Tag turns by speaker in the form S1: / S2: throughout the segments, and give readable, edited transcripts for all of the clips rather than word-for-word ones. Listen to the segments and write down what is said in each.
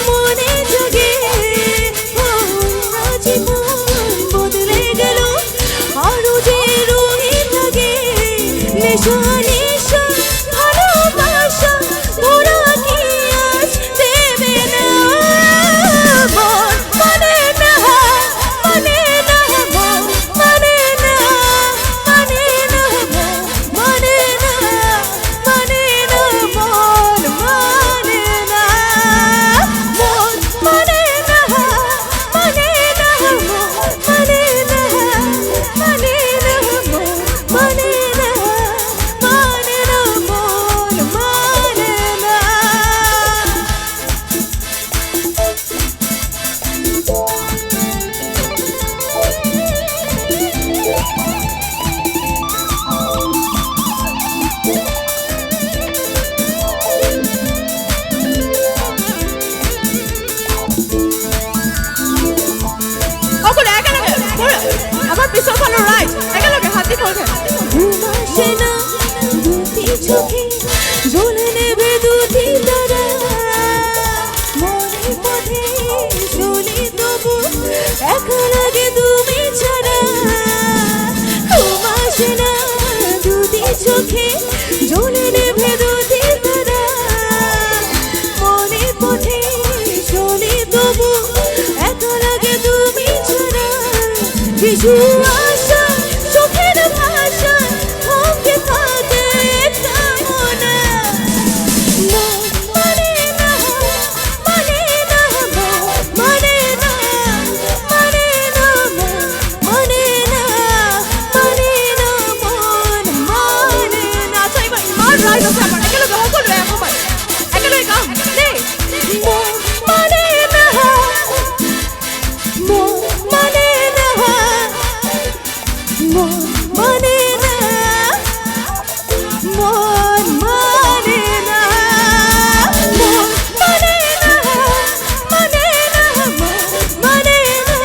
S1: মনে জাগে জীবন বদলে গেল আরো যে রঙিন লাগে নেশা নেশা ভালোবাসা ওরা কি আজ দেবে না মানে না মানে না মানে না মানে না মানে না মানে না মন মানে না মন মানে না মানে না মানে না মানে না মানে না মানে না মন মানে না
S2: আমার পিছন ফলো রাইট একেলগে হাত দিয়ে খোল
S1: ঘুমাসে না দুটি চোখে জ্বলে নেবে দুটি তারা মনের পথে চলি তবু একা লাগে তুমি ছাড়া ঘুমাসে না দুটি চোখে জ্বলে নেবে দুটি তারা মনের পথে চলি তবু একা লাগে তুমি ছাড়া কিছু আশা চোখের ভাষা থমকে থাকে একটা মনে মানে না মানে না মানে না মানে না মানে না মানে না মন মানে না
S2: চাই ভাই মার রাইট আছে আমার একেলগে সকল রে ভাই একেলগে গাও নে
S1: মন মানে না মন মানে না মন মানে না মন মানে না মন মানে না মানে না মানে না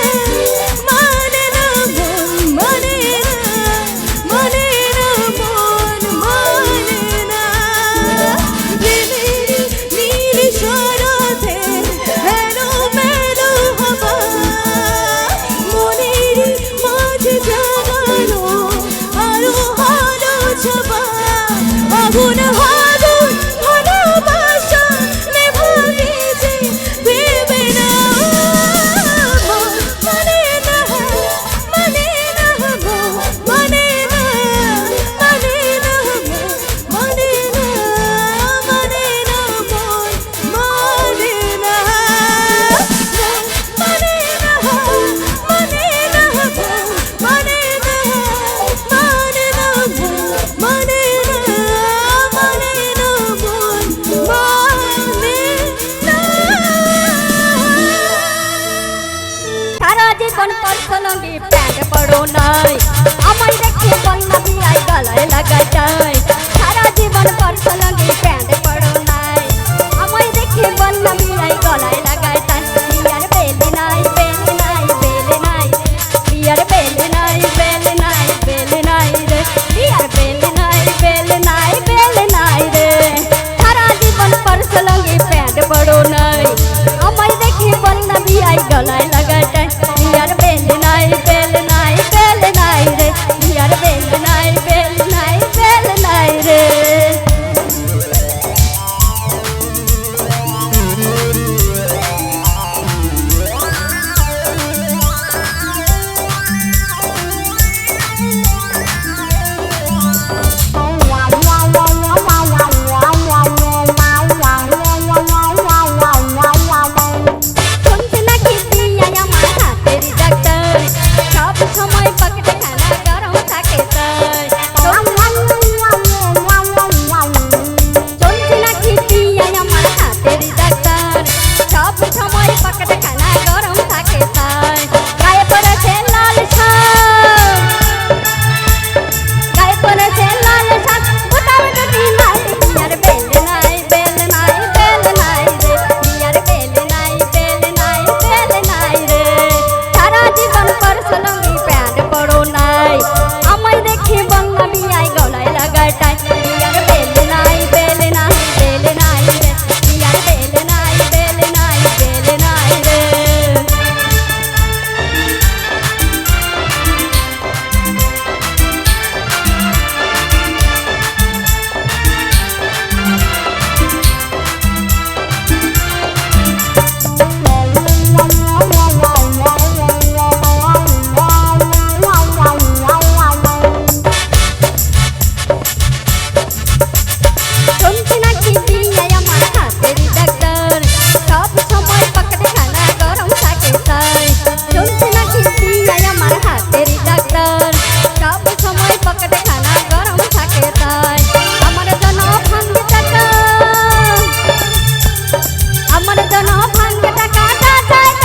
S1: মানে না মন মানে না মানে না মন মানে না নীল নীল শরতে হেলো মেলো হবা মনের মাঝে জাগানো আরো আলো ছবা আগুন আগুন ভালোবাসা নেভাবে যে দেবে না মন মানে না মানে না মানে না মানে না মানে না মানে না মন মানে না মানে না মানে না মানে না মানে না মানে না মানে না মন মানে না
S3: সারা জীবন পরশলঙ্গে প্যান্ট পরো নাই আমায় দেখে বন্যা বিয়াই গলায় লাগাই যায় সারা জীবন পরশলঙ্গে প্যান্ট পরো নাই আমায় দেখে বন্যা বিয়াই গলায় লাগাই যায় বিয়ার বেলে নাই বেলে নাই বেলে নাই বিয়ার বেলে নাই বেলে নাই বেলে নাই রে বিয়ার বেলে নাই বেলে নাই বেলে নাই রে সারা জীবন পরশলঙ্গে প্যান্ট পরো নাই আমায় দেখে বন্যা বিয়াই গলায় লাগাই যায় বিয়ার বেলে নাই বেলে নাই বেলে নাই রে বিয়ার বেলে নাই বেলে নাই বেলে নাই রে পাতা কাটা যায়